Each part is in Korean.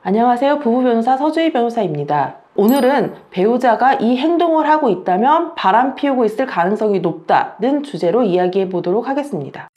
안녕하세요. 부부변호사 서주희 변호사입니다. 오늘은 배우자가 이 행동을 하고 있다면 바람 피우고 있을 가능성이 높다는 주제로 이야기해 보도록 하겠습니다.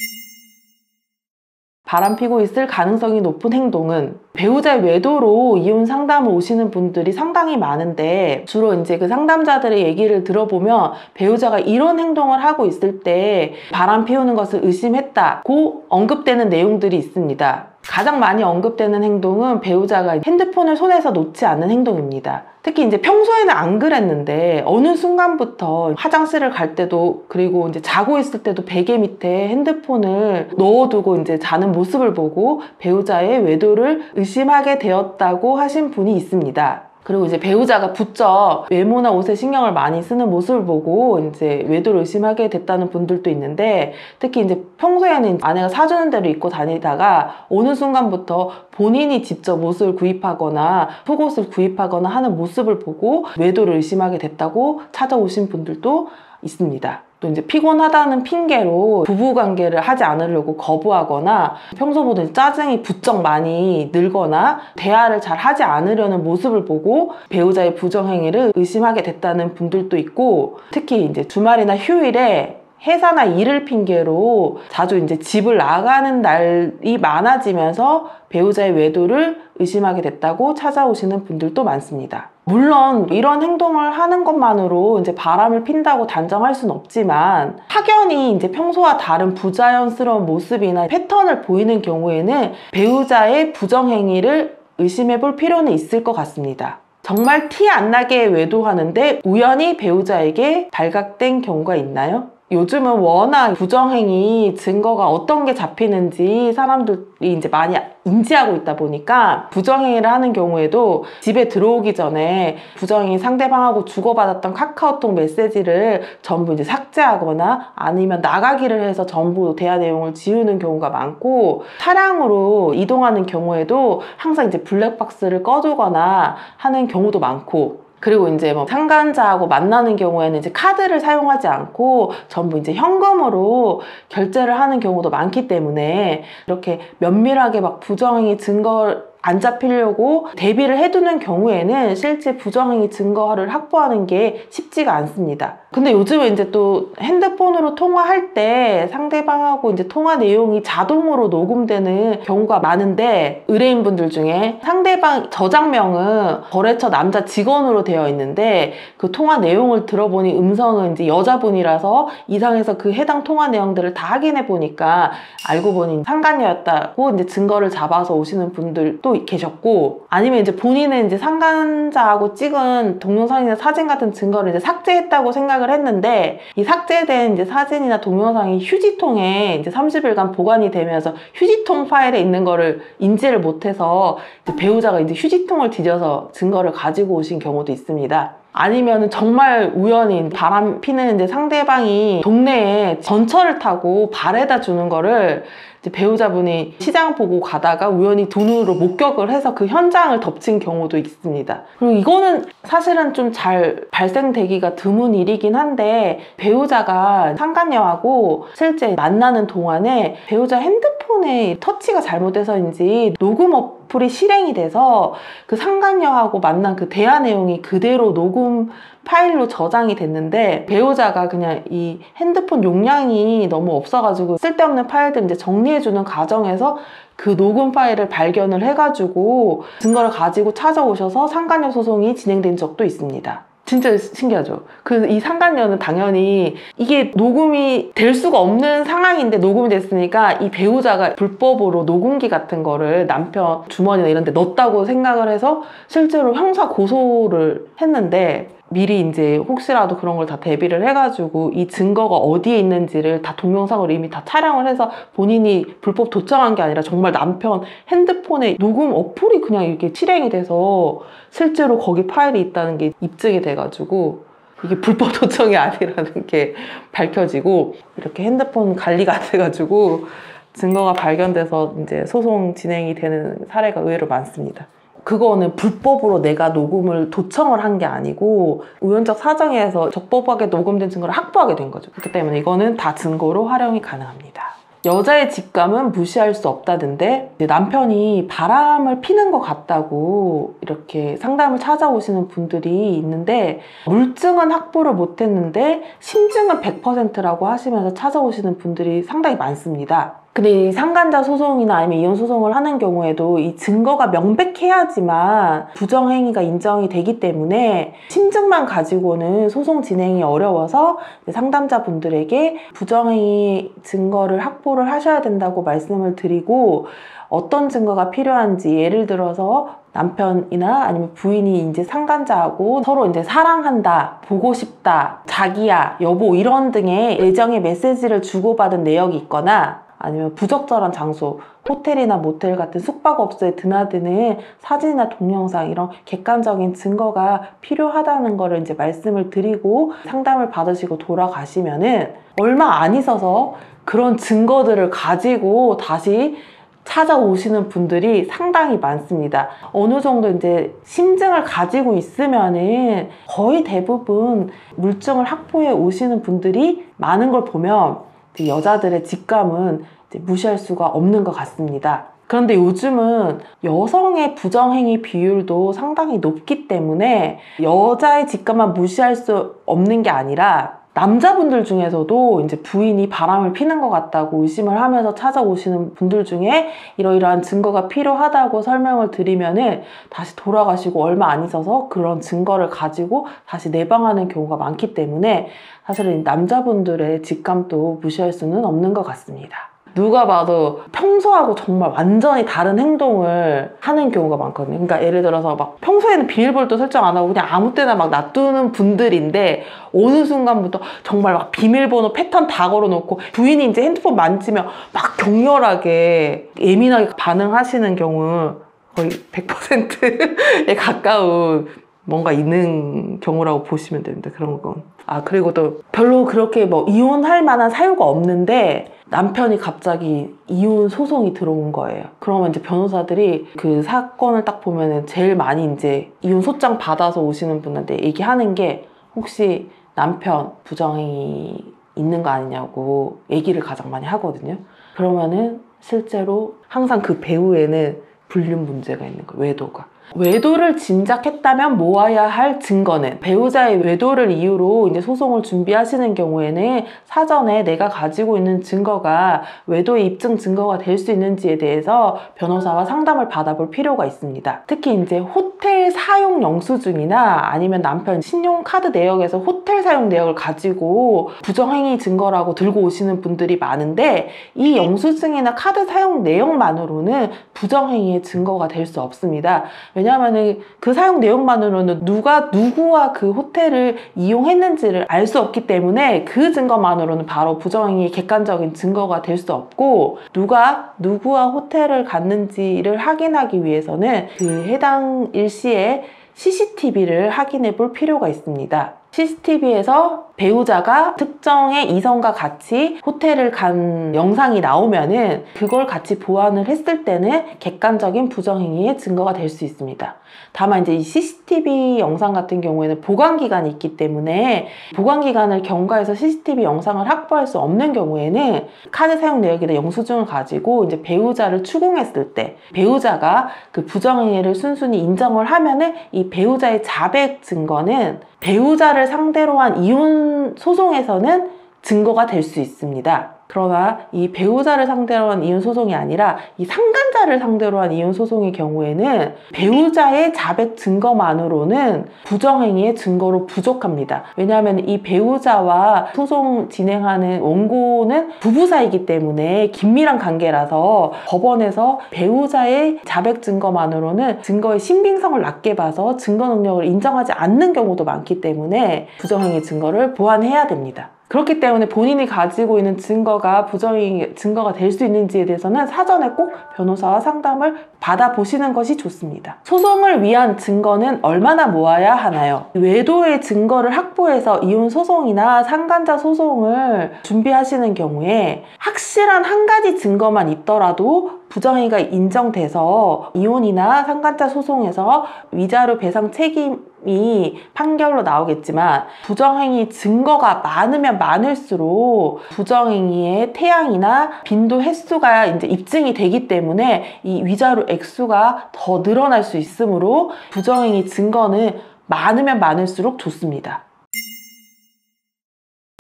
바람 피고 있을 가능성이 높은 행동은 배우자의 외도로 이혼 상담을 오시는 분들이 상당히 많은데, 주로 이제 그 상담자들의 얘기를 들어보면 배우자가 이런 행동을 하고 있을 때 바람 피우는 것을 의심했다고 언급되는 내용들이 있습니다. 가장 많이 언급되는 행동은 배우자가 핸드폰을 손에서 놓지 않는 행동입니다. 특히 이제 평소에는 안 그랬는데 어느 순간부터 화장실을 갈 때도, 그리고 이제 자고 있을 때도 베개 밑에 핸드폰을 넣어두고 이제 자는 모습을 보고 배우자의 외도를 의심하게 되었다고 하신 분이 있습니다. 그리고 이제 배우자가 부쩍 외모나 옷에 신경을 많이 쓰는 모습을 보고 이제 외도를 의심하게 됐다는 분들도 있는데, 특히 이제 평소에는 아내가 사주는 대로 입고 다니다가 어느 순간부터 본인이 직접 옷을 구입하거나 속옷을 구입하거나 하는 모습을 보고 외도를 의심하게 됐다고 찾아오신 분들도 있습니다. 또 이제 피곤하다는 핑계로 부부관계를 하지 않으려고 거부하거나 평소보다 짜증이 부쩍 많이 늘거나 대화를 잘 하지 않으려는 모습을 보고 배우자의 부정행위를 의심하게 됐다는 분들도 있고, 특히 이제 주말이나 휴일에 회사나 일을 핑계로 자주 이제 집을 나가는 날이 많아지면서 배우자의 외도를 의심하게 됐다고 찾아오시는 분들도 많습니다. 물론 이런 행동을 하는 것만으로 이제 바람을 핀다고 단정할 수는 없지만, 확연히 이제 평소와 다른 부자연스러운 모습이나 패턴을 보이는 경우에는 배우자의 부정행위를 의심해 볼 필요는 있을 것 같습니다. 정말 티 안 나게 외도하는데 우연히 배우자에게 발각된 경우가 있나요? 요즘은 워낙 부정행위 증거가 어떤 게 잡히는지 사람들이 이제 많이 인지하고 있다 보니까 부정행위를 하는 경우에도 집에 들어오기 전에 부정행위 상대방하고 주고받았던 카카오톡 메시지를 전부 이제 삭제하거나 아니면 나가기를 해서 전부 대화 내용을 지우는 경우가 많고, 차량으로 이동하는 경우에도 항상 이제 블랙박스를 꺼두거나 하는 경우도 많고, 그리고 이제 뭐 상간자하고 만나는 경우에는 이제 카드를 사용하지 않고 전부 이제 현금으로 결제를 하는 경우도 많기 때문에, 이렇게 면밀하게 막 부정행위 증거 안 잡히려고 대비를 해두는 경우에는 실제 부정행위 증거를 확보하는 게 쉽지가 않습니다. 근데 요즘은 이제 또 핸드폰으로 통화할 때 상대방하고 이제 통화 내용이 자동으로 녹음되는 경우가 많은데, 의뢰인분들 중에 상대방 저장명은 거래처 남자 직원으로 되어 있는데 그 통화 내용을 들어보니 음성은 이제 여자분이라서 이상해서 그 해당 통화 내용들을 다 확인해 보니까 알고 보니 상간녀였다고 이제 증거를 잡아서 오시는 분들도 계셨고, 아니면 이제 본인은 이제 상간자하고 찍은 동영상이나 사진 같은 증거를 이제 삭제했다고 생각을 했는데, 이 삭제된 이제 사진이나 동영상이 휴지통에 이제 30일간 보관이 되면서 휴지통 파일에 있는 거를 인지를 못해서 이제 배우자가 이제 휴지통을 뒤져서 증거를 가지고 오신 경우도 있습니다. 아니면 정말 우연히 바람 피는 이제 상대방이 동네에 전철을 타고 발에다 주는 거를 이제 배우자분이 시장 보고 가다가 우연히 눈으로 목격을 해서 그 현장을 덮친 경우도 있습니다. 그리고 이거는 사실은 좀 잘 발생되기가 드문 일이긴 한데, 배우자가 상간녀하고 실제 만나는 동안에 배우자 핸드폰에 터치가 잘못돼서인지 녹음 어플이 실행이 돼서 그 상간녀하고 만난 그 대화 내용이 그대로 녹음 파일로 저장이 됐는데, 배우자가 그냥 이 핸드폰 용량이 너무 없어가지고 쓸데없는 파일들 이제 정리해주는 과정에서 그 녹음 파일을 발견을 해가지고 증거를 가지고 찾아오셔서 상간녀 소송이 진행된 적도 있습니다. 진짜 신기하죠? 이 상간녀는 당연히 이게 녹음이 될 수가 없는 상황인데 녹음이 됐으니까 이 배우자가 불법으로 녹음기 같은 거를 남편 주머니나 이런 데 넣었다고 생각을 해서 실제로 형사 고소를 했는데, 미리 이제 혹시라도 그런 걸 다 대비를 해가지고 이 증거가 어디에 있는지를 다 동영상으로 이미 다 촬영을 해서 본인이 불법 도청한 게 아니라 정말 남편 핸드폰에 녹음 어플이 그냥 이렇게 실행이 돼서 실제로 거기 파일이 있다는 게 입증이 돼가지고 이게 불법 도청이 아니라는 게 밝혀지고, 이렇게 핸드폰 관리가 돼가지고 증거가 발견돼서 이제 소송 진행이 되는 사례가 의외로 많습니다. 그거는 불법으로 내가 녹음을 도청을 한 게 아니고 우연적 사정에 의해서 적법하게 녹음된 증거를 확보하게 된 거죠. 그렇기 때문에 이거는 다 증거로 활용이 가능합니다. 여자의 직감은 무시할 수 없다던데 남편이 바람을 피는 것 같다고 이렇게 상담을 찾아오시는 분들이 있는데 물증은 확보를 못했는데 심증은 100%라고 하시면서 찾아오시는 분들이 상당히 많습니다. 근데 이 상간자 소송이나 아니면 이혼 소송을 하는 경우에도 이 증거가 명백해야지만 부정행위가 인정이 되기 때문에 심증만 가지고는 소송 진행이 어려워서 상담자분들에게 부정행위 증거를 확보를 하셔야 된다고 말씀을 드리고, 어떤 증거가 필요한지, 예를 들어서 남편이나 아니면 부인이 이제 상간자하고 서로 이제 사랑한다, 보고 싶다, 자기야, 여보 이런 등의 애정의 메시지를 주고받은 내역이 있거나, 아니면 부적절한 장소, 호텔이나 모텔 같은 숙박업소에 드나드는 사진이나 동영상, 이런 객관적인 증거가 필요하다는 거를 이제 말씀을 드리고 상담을 받으시고 돌아가시면은 얼마 안 있어서 그런 증거들을 가지고 다시 찾아오시는 분들이 상당히 많습니다. 어느 정도 이제 심증을 가지고 있으면은 거의 대부분 물증을 확보해 오시는 분들이 많은 걸 보면 여자들의 직감은 무시할 수가 없는 것 같습니다. 그런데 요즘은 여성의 부정행위 비율도 상당히 높기 때문에 여자의 직감만 무시할 수 없는 게 아니라 남자분들 중에서도 이제 부인이 바람을 피는 것 같다고 의심을 하면서 찾아오시는 분들 중에 이러이러한 증거가 필요하다고 설명을 드리면은 다시 돌아가시고 얼마 안 있어서 그런 증거를 가지고 다시 내방하는 경우가 많기 때문에 사실은 남자분들의 직감도 무시할 수는 없는 것 같습니다. 누가 봐도 평소하고 정말 완전히 다른 행동을 하는 경우가 많거든요. 그러니까 예를 들어서 막 평소에는 비밀번호도 설정 안 하고 그냥 아무 때나 막 놔두는 분들인데 어느 순간부터 정말 막 비밀번호 패턴 다 걸어놓고 부인이 이제 핸드폰 만지면 막 격렬하게 예민하게 반응하시는 경우 거의 100%에 가까운 뭔가 있는 경우라고 보시면 됩니다. 그런 건. 그리고 또 별로 그렇게 뭐 이혼할 만한 사유가 없는데 남편이 갑자기 이혼 소송이 들어온 거예요. 그러면 이제 변호사들이 그 사건을 딱 보면은 제일 많이 이제 이혼 소장 받아서 오시는 분한테 얘기하는 게 혹시 남편 부정행위 있는 거 아니냐고 얘기를 가장 많이 하거든요. 그러면은 실제로 항상 그 배우에는 불륜 문제가 있는 거예요. 외도가. 외도를 짐작했다면 모아야 할 증거는, 배우자의 외도를 이유로 이제 소송을 준비하시는 경우에는 사전에 내가 가지고 있는 증거가 외도의 입증 증거가 될 수 있는지에 대해서 변호사와 상담을 받아볼 필요가 있습니다. 특히 이제 호텔 사용 영수증이나 아니면 남편 신용카드 내역에서 호텔 사용 내역을 가지고 부정행위 증거라고 들고 오시는 분들이 많은데, 이 영수증이나 카드 사용 내역만으로는 부정행위의 증거가 될 수 없습니다. 왜냐하면 그 사용 내용만으로는 누가 누구와 그 호텔을 이용했는지를 알 수 없기 때문에 그 증거만으로는 바로 부정행위 객관적인 증거가 될 수 없고, 누가 누구와 호텔을 갔는지를 확인하기 위해서는 그 해당 일시에 CCTV를 확인해 볼 필요가 있습니다. CCTV에서 배우자가 특정의 이성과 같이 호텔을 간 영상이 나오면은 그걸 같이 보완을 했을 때는 객관적인 부정행위의 증거가 될 수 있습니다. 다만 이제 이 CCTV 영상 같은 경우에는 보관기간이 있기 때문에 보관기간을 경과해서 CCTV 영상을 확보할 수 없는 경우에는 카드 사용 내역이나 영수증을 가지고 이제 배우자를 추궁했을 때 배우자가 그 부정행위를 순순히 인정을 하면은 이 배우자의 자백 증거는 배우자를 상대로 한 이혼 소송에서는 증거가 될 수 있습니다. 그러나 이 배우자를 상대로 한 이혼 소송이 아니라 이 상간자를 상대로 한 이혼 소송의 경우에는 배우자의 자백 증거만으로는 부정행위의 증거로 부족합니다. 왜냐하면 이 배우자와 소송 진행하는 원고는 부부 사이이기 때문에 긴밀한 관계라서 법원에서 배우자의 자백 증거만으로는 증거의 신빙성을 낮게 봐서 증거 능력을 인정하지 않는 경우도 많기 때문에 부정행위 증거를 보완해야 됩니다. 그렇기 때문에 본인이 가지고 있는 증거가 부정행위 증거가 될 수 있는지에 대해서는 사전에 꼭 변호사와 상담을 받아보시는 것이 좋습니다. 소송을 위한 증거는 얼마나 모아야 하나요? 외도의 증거를 확보해서 이혼 소송이나 상간자 소송을 준비하시는 경우에 확실한 한 가지 증거만 있더라도 부정행위가 인정돼서 이혼이나 상간자 소송에서 위자료 배상 책임이 판결로 나오겠지만, 부정행위 증거가 많으면 많을수록 부정행위의 태양이나 빈도 횟수가 이제 입증이 되기 때문에 이 위자료 액수가 더 늘어날 수 있으므로 부정행위 증거는 많으면 많을수록 좋습니다.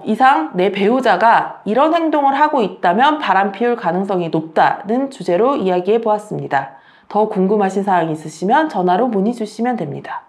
이상 내 배우자가 이런 행동을 하고 있다면 바람 피울 가능성이 높다는 주제로 이야기해 보았습니다. 더 궁금하신 사항이 있으시면 전화로 문의 주시면 됩니다.